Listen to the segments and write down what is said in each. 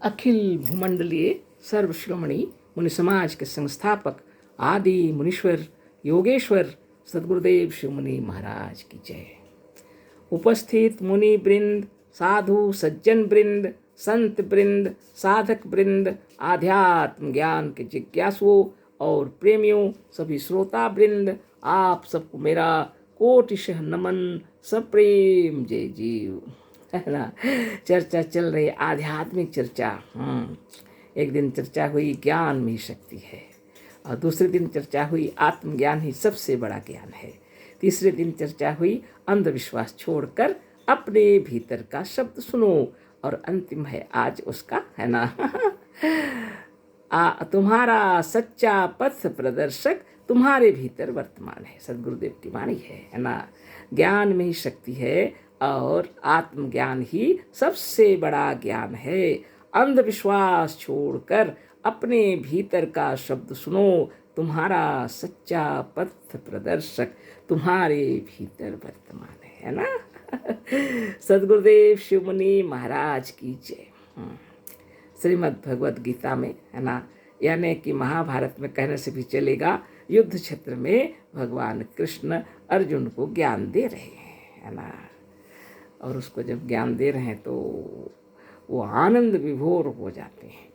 अखिल भूमंडलीय सर्वश्रोमणी मुनि समाज के संस्थापक आदि मुनीश्वर योगेश्वर सदगुरुदेव शिव मुनि महाराज की जय। उपस्थित मुनि वृंद, साधु सज्जन वृंद, संत वृंद, साधक वृंद, आध्यात्म ज्ञान के जिज्ञासुओं और प्रेमियों, सभी श्रोता वृंद, आप सबको मेरा कोटिशः नमन, सप्रेम जय जीव। है ना, चर्चा चल रही आध्यात्मिक चर्चा। एक दिन चर्चा हुई ज्ञान में ही शक्ति है, और दूसरे दिन चर्चा हुई आत्मज्ञान ही सबसे बड़ा ज्ञान है। तीसरे दिन चर्चा हुई अंधविश्वास छोड़कर अपने भीतर का शब्द सुनो, और अंतिम है आज उसका, है ना तुम्हारा सच्चा पथ प्रदर्शक तुम्हारे भीतर वर्तमान है। सदगुरुदेव की वाणी है ना। ज्ञान में ही शक्ति है और आत्मज्ञान ही सबसे बड़ा ज्ञान है। अंधविश्वास छोड़कर अपने भीतर का शब्द सुनो, तुम्हारा सच्चा पथ प्रदर्शक तुम्हारे भीतर वर्तमान है ना। सदगुरुदेव शिव मुनि महाराज की जय। श्रीमद् भगवद गीता में, है ना, यानी कि महाभारत में कहने से भी चलेगा, युद्ध क्षेत्र में भगवान कृष्ण अर्जुन को ज्ञान दे रहे हैं, है ना। और उसको जब ज्ञान दे रहे हैं तो वो आनंद विभोर हो जाते हैं।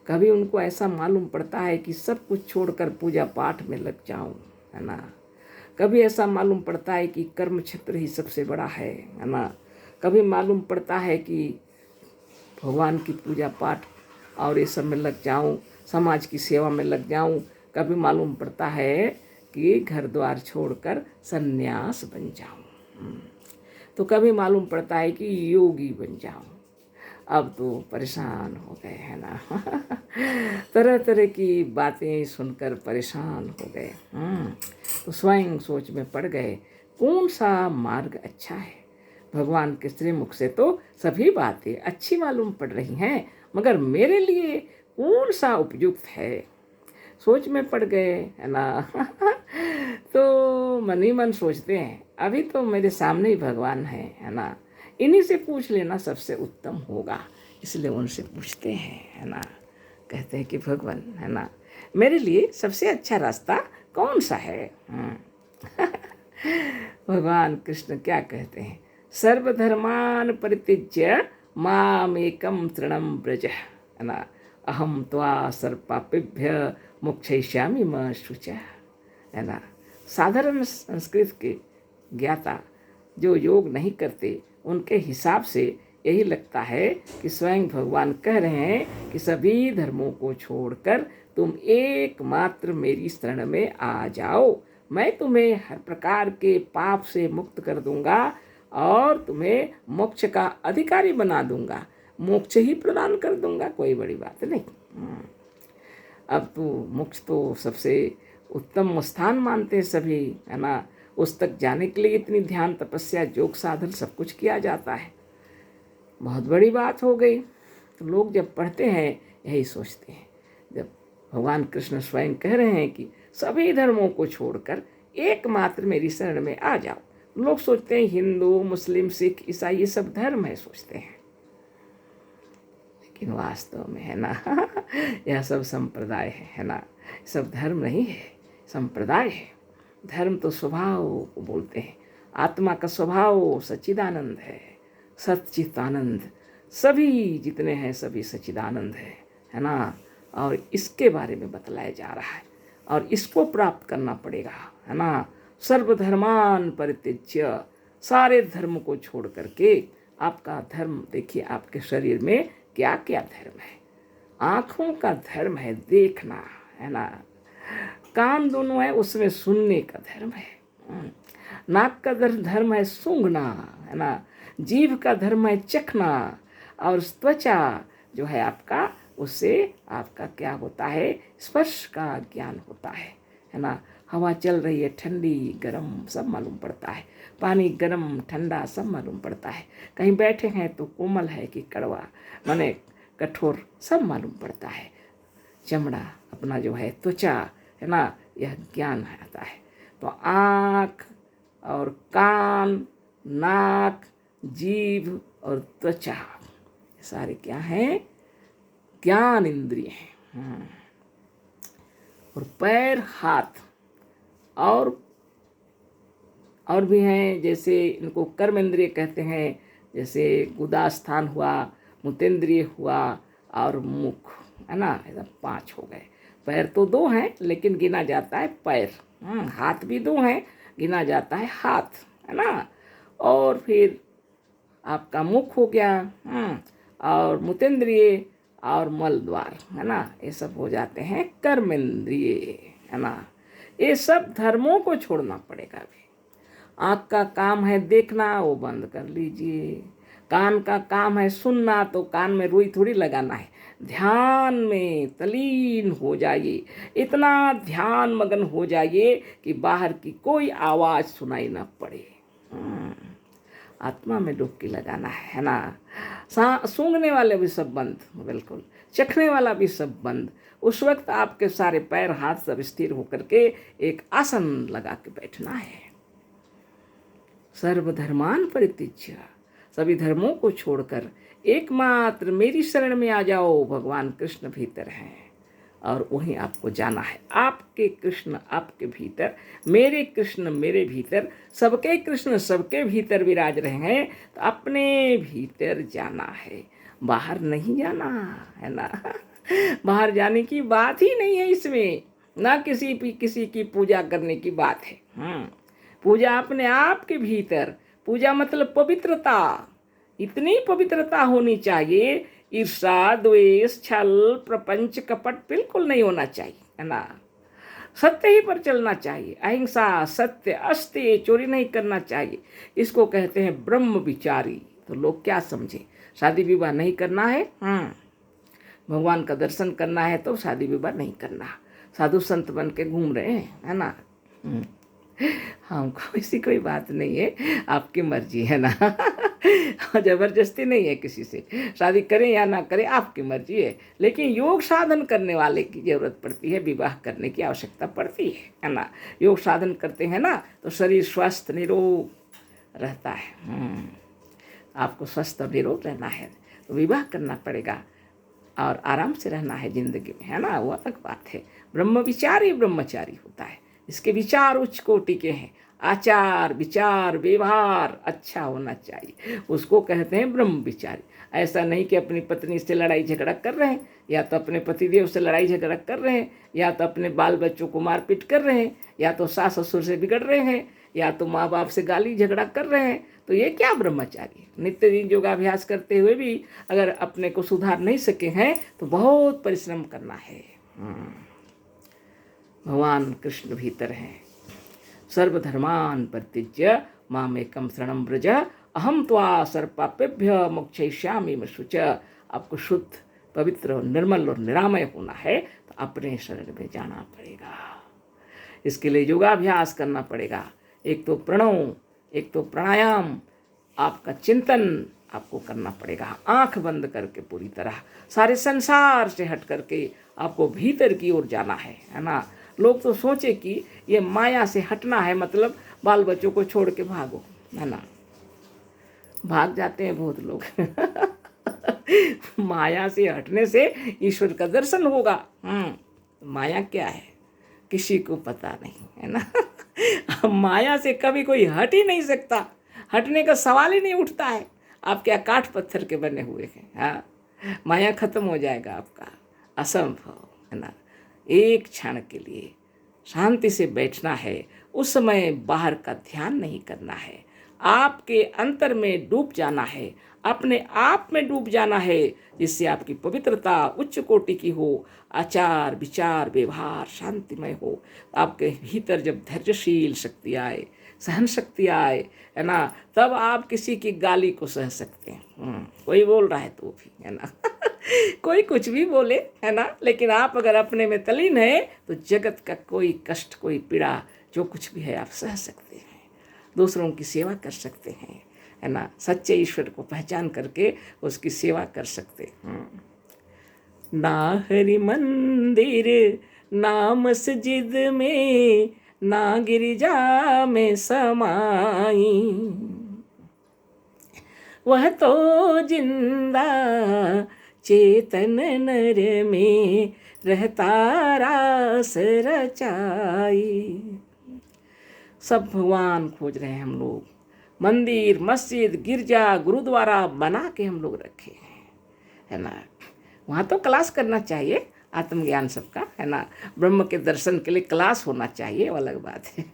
कभी उनको ऐसा मालूम पड़ता है कि सब कुछ छोड़कर पूजा पाठ में लग जाऊं, है ना। कभी ऐसा मालूम पड़ता है कि कर्म क्षेत्र ही सबसे बड़ा है ना। कभी मालूम पड़ता है कि भगवान की पूजा पाठ और ये सब में लग जाऊं, समाज की सेवा में लग जाऊं। कभी मालूम पड़ता है कि घर द्वार छोड़कर सन्यास बन जाऊं। तो कभी मालूम पड़ता है कि योगी बन जाऊं। अब तो परेशान हो गए, है ना। तरह तरह की बातें सुनकर परेशान हो गए। तो स्वयं सोच में पड़ गए, कौन सा मार्ग अच्छा है। भगवान के श्रीमुख से तो सभी बातें अच्छी मालूम पड़ रही हैं, मगर मेरे लिए कौन सा उपयुक्त है। सोच में पड़ गए, है ना। तो मन ही मन सोचते हैं, अभी तो मेरे सामने ही भगवान है ना। इन्हीं से पूछ लेना सबसे उत्तम होगा। इसलिए उनसे पूछते हैं, है ना। कहते हैं कि भगवान, है ना, मेरे लिए सबसे अच्छा रास्ता कौन सा है। भगवान कृष्ण क्या कहते हैं, सर्वधर्मान परित्यज्य मामेकं शरणं व्रज, है ना, अहम त्वा सर्वपापेभ्य मोक्षयिष्यामि मा शुचः, है ना। साधारण संस्कृत के ज्ञाता जो योग नहीं करते, उनके हिसाब से यही लगता है कि स्वयं भगवान कह रहे हैं कि सभी धर्मों को छोड़कर तुम एकमात्र मेरी शरण में आ जाओ। मैं तुम्हें हर प्रकार के पाप से मुक्त कर दूंगा और तुम्हें मोक्ष का अधिकारी बना दूंगा, मोक्ष ही प्रदान कर दूंगा, कोई बड़ी बात नहीं। अब तो मोक्ष तो सबसे उत्तम स्थान मानते हैं सभी, है ना। उस तक जाने के लिए इतनी ध्यान तपस्या योग साधन सब कुछ किया जाता है, बहुत बड़ी बात हो गई। तो लोग जब पढ़ते हैं यही सोचते हैं, जब भगवान कृष्ण स्वयं कह रहे हैं कि सभी धर्मों को छोड़कर एकमात्र मेरी शरण में आ जाओ, लोग सोचते हैं हिंदू मुस्लिम सिख ईसाई ये सब धर्म है, सोचते हैं। लेकिन वास्तव में, है ना, यह सब संप्रदाय है ना। सब धर्म नहीं है, संप्रदाय है। धर्म तो स्वभाव को बोलते हैं। आत्मा का स्वभाव सच्चिदानंद है, सच्चिदानंद। सभी जितने हैं सभी सच्चिदानंद है ना। और इसके बारे में बतलाया जा रहा है, और इसको प्राप्त करना पड़ेगा, है ना। सर्वधर्मान परित्यज्य, सारे धर्म को छोड़ करके आपका धर्म देखिए। आपके शरीर में क्या क्या धर्म है। आँखों का धर्म है देखना, है ना। कान दोनों है, उसमें सुनने का धर्म है। नाक का धर्म है सूंघना, है ना। जीभ का धर्म है चखना, और त्वचा जो है आपका, उससे आपका क्या होता है, स्पर्श का ज्ञान होता है ना। हवा चल रही है, ठंडी गर्म सब मालूम पड़ता है। पानी गर्म ठंडा सब मालूम पड़ता है। कहीं बैठे हैं तो कोमल है कि कड़वा, माने कठोर, सब मालूम पड़ता है। चमड़ा अपना जो है त्वचा, है ना, यह ज्ञान आता है। तो आँख और कान, नाक, जीभ और त्वचा, सारे क्या हैं, ज्ञान इंद्रिय हैं। और पैर, हाथ और भी हैं, जैसे इनको कर्म इंद्रिय कहते हैं। जैसे गुदास्थान हुआ, मुतेंद्रिय हुआ और मुख, है ना, ऐसा 5 हो गए। पैर तो 2 हैं लेकिन गिना जाता है पैर। हाथ भी 2 हैं, गिना जाता है हाथ, है ना। और फिर आपका मुख हो गया, और मुतेंद्रिय और मल द्वार, है ना, ये सब हो जाते हैं कर्मेंद्रिय, है ना। ये सब धर्मों को छोड़ना पड़ेगा। अभी आँख का काम है देखना, वो बंद कर लीजिए। कान का काम है सुनना, तो कान में रुई थोड़ी लगाना है। ध्यान में तलीन हो जाइए, इतना ध्यान मगन हो जाइए कि बाहर की कोई आवाज़ सुनाई ना पड़े। आत्मा में डुबकी लगाना है ना। सूंघने वाले भी सब बंद, बिल्कुल चखने वाला भी सब बंद। उस वक्त आपके सारे पैर हाथ सब स्थिर होकर के एक आसन लगा के बैठना है। सर्वधर्मान परित्यज्य, सभी धर्मों को छोड़कर एकमात्र मेरी शरण में आ जाओ। भगवान कृष्ण भीतर हैं और वहीं आपको जाना है। आपके कृष्ण आपके भीतर, मेरे कृष्ण मेरे भीतर, सबके कृष्ण सबके भीतर विराज रहे हैं। तो अपने भीतर जाना है, बाहर नहीं जाना, है ना। बाहर जाने की बात ही नहीं है इसमें, ना किसी की पूजा करने की बात है। पूजा अपने आप के भीतर। पूजा मतलब पवित्रता, इतनी पवित्रता होनी चाहिए, ईर्षा द्वेष छल प्रपंच कपट बिल्कुल नहीं होना चाहिए, है ना। सत्य ही पर चलना चाहिए, अहिंसा सत्य अस्त्य, चोरी नहीं करना चाहिए। इसको कहते हैं ब्रह्म विचारी। तो लोग क्या समझे, शादी विवाह नहीं करना है, भगवान का दर्शन करना है तो शादी विवाह नहीं करना, साधु संत बन के घूम रहे हैं, है ना। हमको ऐसी कोई बात नहीं है, आपकी मर्जी, है ना। जबरदस्ती नहीं है किसी से, शादी करें या ना करें आपकी मर्जी है। लेकिन योग साधन करने वाले की जरूरत पड़ती है, विवाह करने की आवश्यकता पड़ती है ना। योग साधन करते हैं ना तो शरीर स्वस्थ निरोग रहता है। आपको स्वस्थ और निरोग रहना है तो विवाह करना पड़ेगा और आराम से रहना है जिंदगी में, है ना। वो अलग बात है। ब्रह्म विचारी ब्रह्मचारी होता है, इसके विचार उच्च कोटि के हैं। आचार विचार व्यवहार अच्छा होना चाहिए, उसको कहते हैं ब्रह्म विचारी। ऐसा नहीं कि अपनी पत्नी से लड़ाई झगड़ा कर रहे हैं, या तो अपने पतिदेव से लड़ाई झगड़ा कर रहे हैं, या तो अपने बाल बच्चों को मारपीट कर रहे हैं, या तो सास ससुर से बिगड़ रहे हैं, या तो माँ बाप से गाली झगड़ा कर रहे हैं। तो ये क्या ब्रह्मचारी। नित्य दिन योगाभ्यास करते हुए भी अगर अपने को सुधार नहीं सके हैं तो बहुत परिश्रम करना है। भगवान कृष्ण भीतर हैं। सर्वधर्मान परित्यज्य मामेकं शरणं व्रज अहम त्वा सर्वपापेभ्य मोक्षयिष्यामि मा शुचः। आपको शुद्ध पवित्र और निर्मल और निरामय होना है तो अपने शरण में जाना पड़ेगा। इसके लिए योगाभ्यास करना पड़ेगा। एक तो प्रणव, एक तो प्राणायाम, आपका चिंतन आपको करना पड़ेगा। आंख बंद करके पूरी तरह सारे संसार से हट करके आपको भीतर की ओर जाना है ना। लोग तो सोचे कि ये माया से हटना है मतलब बाल बच्चों को छोड़ के भागो, है ना। भाग जाते हैं बहुत लोग। माया से हटने से ईश्वर का दर्शन होगा। माया क्या है किसी को पता नहीं, है ना। माया से कभी कोई हट ही नहीं सकता, हटने का सवाल ही नहीं उठता है। आप क्या काठ पत्थर के बने हुए हैं। हाँ, माया खत्म हो जाएगा आपका, असंभव, है ना। एक क्षण के लिए शांति से बैठना है, उस समय बाहर का ध्यान नहीं करना है, आपके अंतर में डूब जाना है, अपने आप में डूब जाना है, जिससे आपकी पवित्रता उच्च कोटि की हो, आचार विचार व्यवहार शांतिमय हो। आपके भीतर जब धैर्यशील शक्ति आए, सहन शक्ति आए, है ना, तब आप किसी की गाली को सह सकते हैं। कोई बोल रहा है तो भी, है ना। कोई कुछ भी बोले, है ना, लेकिन आप अगर अपने में तलीन है तो जगत का कोई कष्ट कोई पीड़ा जो कुछ भी है आप सह सकते हैं, दूसरों की सेवा कर सकते हैं, है ना। सच्चे ईश्वर को पहचान करके उसकी सेवा कर सकते हैं। ना हरि मंदिर ना मस्जिद में ना गिरजा में समाई, वह तो जिंदा चेतन नर में रहता रास रचाई। सब भगवान खोज रहे हैं हम लोग। मंदिर, मस्जिद, गिरजा, गुरुद्वारा बना के हम लोग रखे हैं, है ना। वहाँ तो क्लास करना चाहिए, आत्मज्ञान सबका, है ना। ब्रह्म के दर्शन के लिए क्लास होना चाहिए, वो अलग बात है।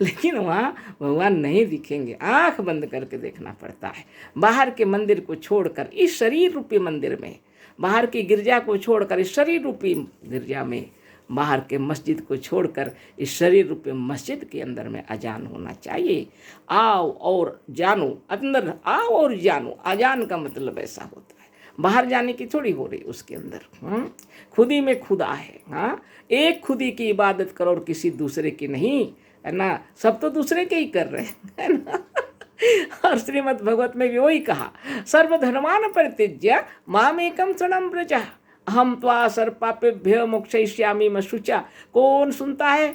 लेकिन वहाँ भगवान नहीं दिखेंगे, आंख बंद करके देखना पड़ता है। बाहर के मंदिर को छोड़कर इस शरीर रूपी मंदिर में, बाहर की गिरजा को छोड़कर इस शरीर रूपी गिरजा में, बाहर के मस्जिद को छोड़कर इस शरीर रूपी मस्जिद के अंदर में अजान होना चाहिए। आओ और जानो, अंदर आओ और जानो। अजान का मतलब ऐसा होता है, बाहर जाने की थोड़ी हो रही उसके अंदर। खुदी में खुदा है। हाँ, एक खुदी की इबादत करो और किसी दूसरे की नहीं, है ना। सब तो दूसरे के ही कर रहे हैं, है ना। और श्रीमद् भगवत में भी वही कहा, सर्वधर्मान परित्यज्य मामेकं शरणं व्रज अहम त्वा सर्वपापेभ्यो मोक्षयिष्यामि मा शुचा। कौन सुनता है?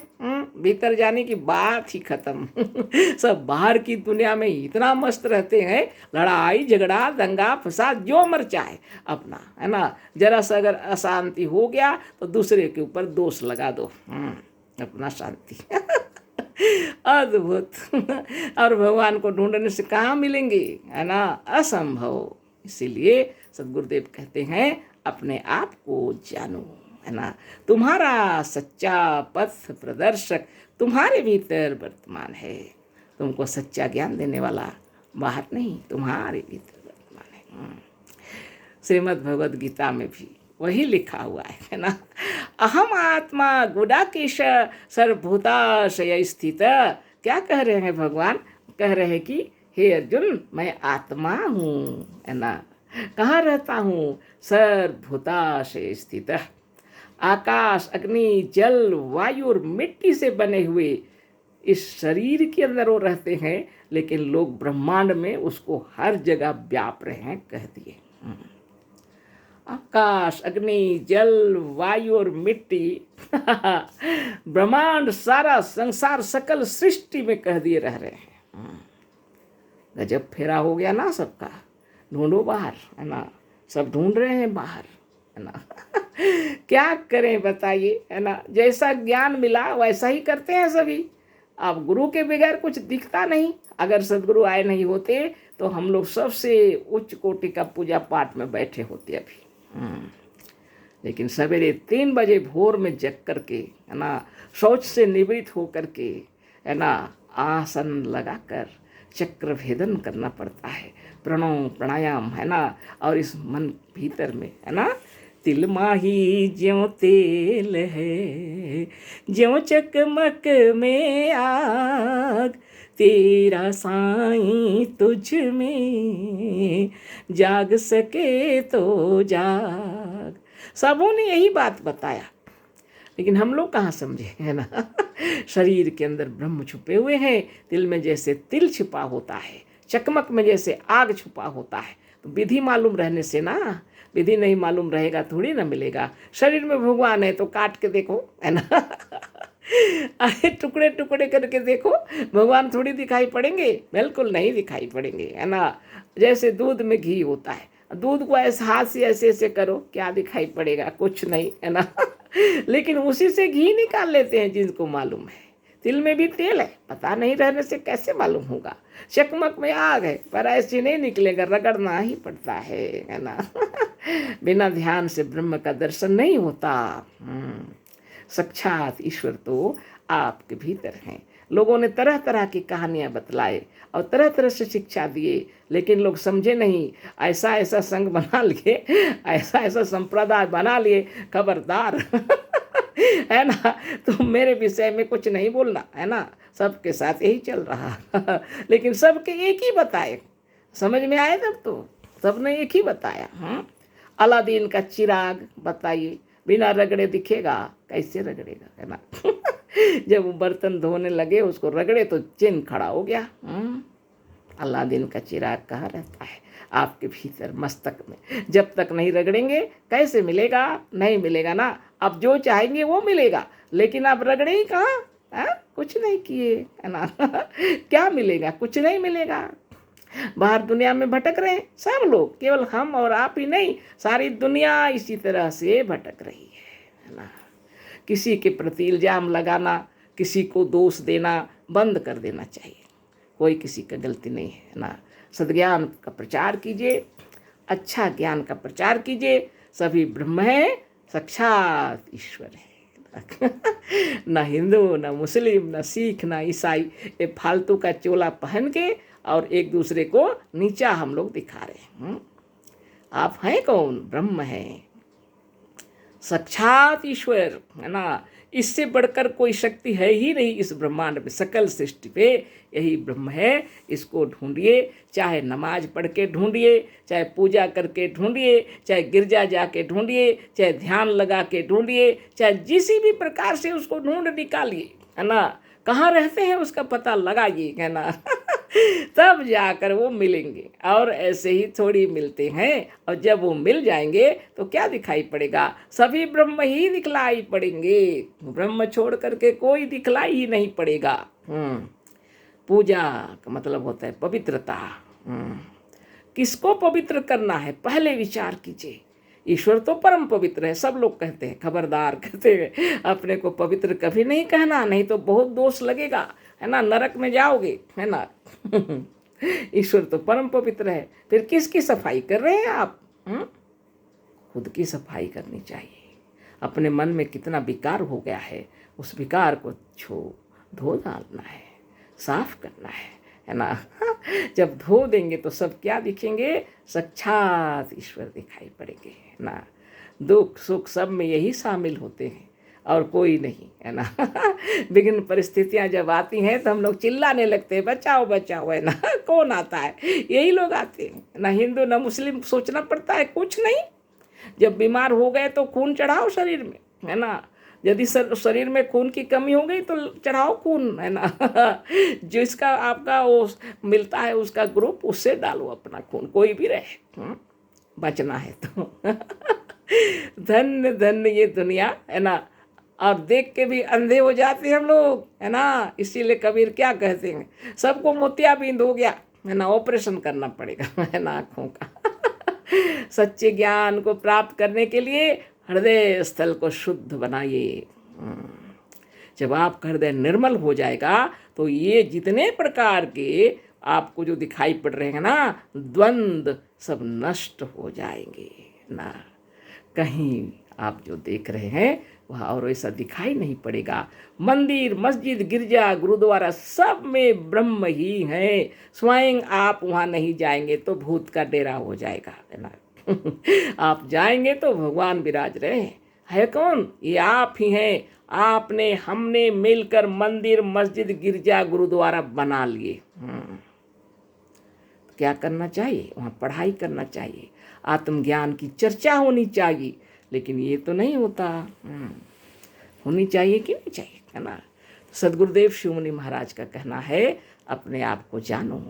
भीतर जाने की बात ही खत्म। सब बाहर की दुनिया में इतना मस्त रहते हैं, लड़ाई झगड़ा दंगा फसाद जो मर चाहे अपना, है ना। जरा सा अगर अशांति हो गया तो दूसरे के ऊपर दोष लगा दो, अपना शांति। अद्भुत। और भगवान को ढूंढने से कहाँ मिलेंगे, है ना, असंभव। इसीलिए सद्गुरुदेव कहते हैं अपने आप को जानो, है ना। तुम्हारा सच्चा पथ प्रदर्शक तुम्हारे भीतर वर्तमान है। तुमको सच्चा ज्ञान देने वाला बाहर नहीं, तुम्हारे भीतर वर्तमान है। श्रीमद् भगवद गीता में भी वही लिखा हुआ है ना। अहम आत्मा गुडाकेश सर्वभूताशय स्थित। क्या कह रहे हैं भगवान? कह रहे हैं कि हे अर्जुन, मैं आत्मा हूँ, है ना। कहाँ रहता हूँ? सर्वभूताशय स्थित। आकाश, अग्नि, जल, वायु और मिट्टी से बने हुए इस शरीर के अंदर वो रहते हैं, लेकिन लोग ब्रह्मांड में उसको हर जगह व्याप रहे हैं, कह दिए। आकाश, अग्नि, जल, वायु और मिट्टी, ब्रह्मांड, सारा संसार, सकल सृष्टि में कह दिए रह रहे हैं। गजब फेरा हो गया ना सबका। ढूंढो बाहर, है ना। सब ढूंढ रहे हैं बाहर, है ना। क्या करें बताइए, है ना। जैसा ज्ञान मिला वैसा ही करते हैं सभी। अब गुरु के बगैर कुछ दिखता नहीं। अगर सदगुरु आए नहीं होते तो हम लोग सबसे उच्च कोटि का पूजा पाठ में बैठे होते अभी। लेकिन सवेरे 3 बजे भोर में जग करके, है ना, शौच से निवृत्त हो करके, है ना, आसन लगाकर चक्र भेदन करना पड़ता है, प्रणव प्राणायाम, है ना। और इस मन भीतर में, है ना, तिल माही ज्यों तेल है, ज्यों चकमक में आग, तेरा साईं तुझ में जाग सके तो जाग। सबों ने यही बात बताया, लेकिन हम लोग कहाँ समझे, है ना। शरीर के अंदर ब्रह्म छुपे हुए हैं। तिल में जैसे तिल छिपा होता है, चकमक में जैसे आग छुपा होता है। तो विधि मालूम रहने से ना, विधि नहीं मालूम रहेगा थोड़ी ना मिलेगा। शरीर में भगवान है तो काट के देखो, है ना। अरे टुकड़े टुकड़े करके देखो, भगवान थोड़ी दिखाई पड़ेंगे? बिल्कुल नहीं दिखाई पड़ेंगे, है ना। जैसे दूध में घी होता है, दूध को ऐसे हाथ से ऐसे ऐसे करो, क्या दिखाई पड़ेगा? कुछ नहीं, है ना। लेकिन उसी से घी निकाल लेते हैं जिनको मालूम है। तिल में भी तेल है, पता नहीं रहने से कैसे मालूम होगा। चकमक में आग है, पर ऐसे नहीं निकलेगा, रगड़ना ही पड़ता है ना। बिना ध्यान से ब्रह्म का दर्शन नहीं होता। साक्षात ईश्वर तो आपके भीतर हैं। लोगों ने तरह तरह की कहानियां बतलाए और तरह तरह से शिक्षा दिए, लेकिन लोग समझे नहीं। ऐसा ऐसा संघ बना लिए, ऐसा ऐसा संप्रदाय बना लिए, खबरदार। है ना। तो मेरे विषय में कुछ नहीं बोलना, है ना। सबके साथ यही चल रहा। लेकिन सबके एक ही बताए, समझ में आए तब तो सबने एक ही बताया। अलादीन का चिराग बताइए, बिना रगड़े दिखेगा? कैसे रगड़ेगा, है ना। जब वो बर्तन धोने लगे, उसको रगड़े तो चिन्ह खड़ा हो गया। अलादीन का चिराग कहाँ रहता है? आपके भीतर मस्तक में। जब तक नहीं रगड़ेंगे कैसे मिलेगा? नहीं मिलेगा ना। अब जो चाहेंगे वो मिलेगा, लेकिन आप रगड़े ही कहाँ? कुछ नहीं किए, है ना। क्या मिलेगा? कुछ नहीं मिलेगा। बाहर दुनिया में भटक रहे हैं सब लोग, केवल हम और आप ही नहीं, सारी दुनिया इसी तरह से भटक रही है ना। किसी के प्रति इल्जाम लगाना, किसी को दोष देना बंद कर देना चाहिए। कोई किसी का गलती नहीं है ना। सद्ज्ञान का प्रचार कीजिए, अच्छा ज्ञान का प्रचार कीजिए। सभी ब्रह्म है, साक्षात ईश्वर है। न हिंदू, न मुस्लिम, न सिख, न ईसाई ये फालतू का चोला पहन के और एक दूसरे को नीचा हम लोग दिखा रहे हैं। आप हैं कौन? ब्रह्म है, साक्षात ईश्वर है ना। इससे बढ़कर कोई शक्ति है ही नहीं इस ब्रह्मांड में, सकल सृष्टि पे यही ब्रह्म है। इसको ढूंढिए, चाहे नमाज पढ़ के ढूंढिए, चाहे पूजा करके ढूंढिए, चाहे गिरजा जाके ढूंढिए, चाहे ध्यान लगा के ढूंढिए, चाहे जिस भी प्रकार से उसको ढूंढ निकालिए है ना। कहाँ रहते हैं उसका पता लगाइए है ना। तब जाकर वो मिलेंगे, और ऐसे ही थोड़ी मिलते हैं। और जब वो मिल जाएंगे तो क्या दिखाई पड़ेगा? सभी ब्रह्म ही दिखलाई पड़ेंगे, ब्रह्म छोड़ करके कोई दिखलाई ही नहीं पड़ेगा। पूजा का मतलब होता है पवित्रता। किसको पवित्र करना है पहले विचार कीजिए। ईश्वर तो परम पवित्र है, सब लोग कहते हैं, खबरदार कहते हैं, अपने को पवित्र कभी नहीं कहना, नहीं तो बहुत दोष लगेगा है ना, नरक में जाओगे है ना। ईश्वर तो परम पवित्र है, फिर किसकी सफाई कर रहे हैं आप? खुद की सफाई करनी चाहिए। अपने मन में कितना विकार हो गया है, उस विकार को धो डालना है, साफ करना है ना। जब धो देंगे तो सब क्या दिखेंगे? साक्षात ईश्वर दिखाई पड़ेंगे ना। दुख सुख सब में यही शामिल होते हैं और कोई नहीं है ना। विभिन्न परिस्थितियां जब आती हैं तो हम लोग चिल्लाने लगते हैं, बचाओ बचाओ है ना। कौन आता है? यही लोग आते हैं ना। हिंदू ना मुस्लिम, सोचना पड़ता है कुछ नहीं। जब बीमार हो गए तो खून चढ़ाओ शरीर में है ना। यदि शरीर में खून की कमी हो गई तो चढ़ाओ खून है ना। जिसका आपका वो मिलता है उसका ग्रुप, उससे डालो अपना खून, कोई भी रहे, बचना है तो। धन्य धन्य ये दुनिया है ना। और देख के भी अंधे हो जाते हैं हम लोग है ना। इसीलिए कबीर क्या कहते हैं, सबको मोतियाबिंद हो गया है ना, ऑपरेशन करना पड़ेगा है ना आँखों का। सच्चे ज्ञान को प्राप्त करने के लिए हृदय स्थल को शुद्ध बनाइए। जब आपका हृदय निर्मल हो जाएगा तो ये जितने प्रकार के आपको जो दिखाई पड़ रहे हैं ना द्वंद्व, सब नष्ट हो जाएंगे ना। कहीं आप जो देख रहे हैं वह और ऐसा दिखाई नहीं पड़ेगा। मंदिर, मस्जिद, गिरजा, गुरुद्वारा सब में ब्रह्म ही है। स्वयं आप वहाँ नहीं जाएंगे तो भूत का डेरा हो जाएगा है ना। आप जाएंगे तो भगवान विराज रहे है कौन? ये आप ही हैं। आपने हमने मिलकर मंदिर, मस्जिद, गिरजा, गुरुद्वारा बना लिए। क्या करना चाहिए? वहाँ पढ़ाई करना चाहिए, आत्मज्ञान की चर्चा होनी चाहिए। लेकिन ये तो नहीं होता। होनी चाहिए कि नहीं चाहिए है ना। सदगुरुदेव शिवमुनि महाराज का कहना है, अपने आप को जानो।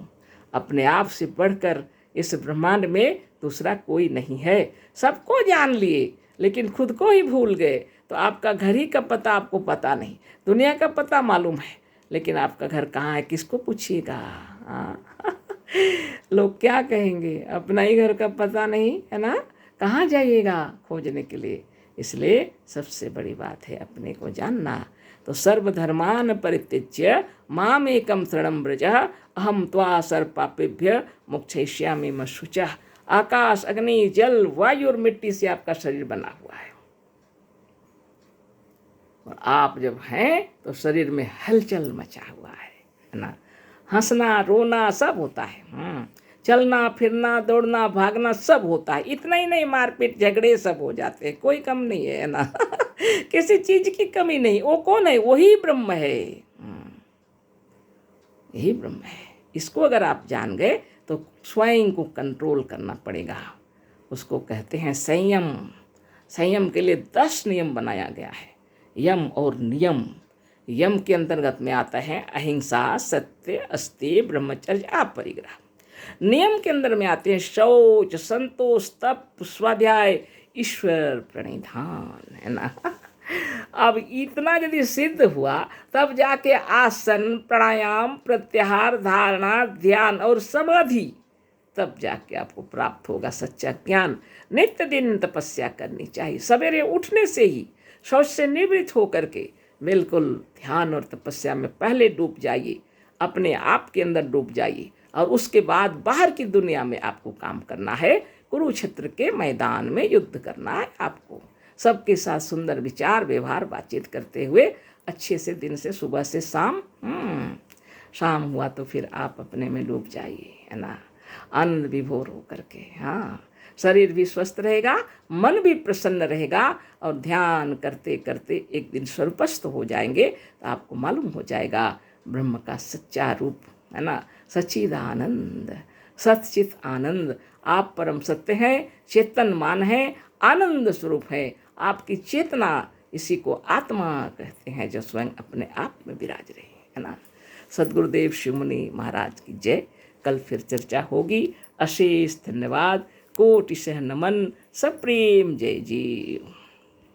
अपने आप से बढ़कर इस ब्रह्मांड में दूसरा कोई नहीं है। सबको जान लिए लेकिन खुद को ही भूल गए तो आपका घर ही का पता आपको पता नहीं। दुनिया का पता मालूम है लेकिन आपका घर कहाँ है किसको पूछिएगा? लोग क्या कहेंगे? अपना ही घर का पता नहीं है ना, कहाँ जाइएगा खोजने के लिए? इसलिए सबसे बड़ी बात है अपने को जानना। तो सर्वधर्मान परित्यज्य माम एकम शरणं व्रज अहम त्वा सर्वपापेभ्य मोक्षयिष्यामि मा शुचः। आकाश, अग्नि, जल, वायु और मिट्टी से आपका शरीर बना हुआ है। और आप जब हैं तो शरीर में हलचल मचा हुआ है ना। हंसना, रोना सब होता है। चलना, फिरना, दौड़ना, भागना सब होता है। इतना ही नहीं, मारपीट झगड़े सब हो जाते हैं, कोई कम नहीं है ना। किसी चीज की कमी नहीं। वो कौन है? वही ब्रह्म है। यही ब्रह्म है। इसको अगर आप जान गए तो स्वयं को कंट्रोल करना पड़ेगा। उसको कहते हैं संयम। संयम के लिए 10 नियम बनाया गया है। यम और नियम। यम के अंतर्गत में आता है अहिंसा, सत्य, अस्तेय, ब्रह्मचर्य, अपरिग्रह। नियम के अंदर में आते हैं शौच, संतोष, तप, स्वाध्याय, ईश्वर प्रणिधान है ना। अब इतना यदि सिद्ध हुआ तब जाके आसन, प्राणायाम, प्रत्याहार, धारणा, ध्यान और समाधि, तब जाके आपको प्राप्त होगा सच्चा ज्ञान। नित्य दिन तपस्या करनी चाहिए। सवेरे उठने से ही शौच से निवृत्त होकर के बिल्कुल ध्यान और तपस्या में पहले डूब जाइए, अपने आप के अंदर डूब जाइए, और उसके बाद बाहर की दुनिया में आपको काम करना है। कुरुक्षेत्र के मैदान में युद्ध करना है आपको। सबके साथ सुंदर विचार, व्यवहार, बातचीत करते हुए अच्छे से दिन से सुबह से शाम, शाम हुआ तो फिर आप अपने में डूब जाइए, है ना, आनंद विभोर हो करके। हाँ, शरीर भी स्वस्थ रहेगा, मन भी प्रसन्न रहेगा, और ध्यान करते करते एक दिन स्वर्गस्थ हो जाएंगे तो आपको मालूम हो जाएगा ब्रह्म का सच्चा रूप, है ना, सच्चिदानंद, सच्चित आनंद। आप परम सत्य हैं, चेतनमान हैं, आनंद स्वरूप है। आपकी चेतना, इसी को आत्मा कहते हैं, जो स्वयं अपने आप में विराज रही है ना। सद्गुरुदेव शिव मुनि महाराज की जय। कल फिर चर्चा होगी। अशेष धन्यवाद, कोटि सह नमन, सप्रेम जय जी।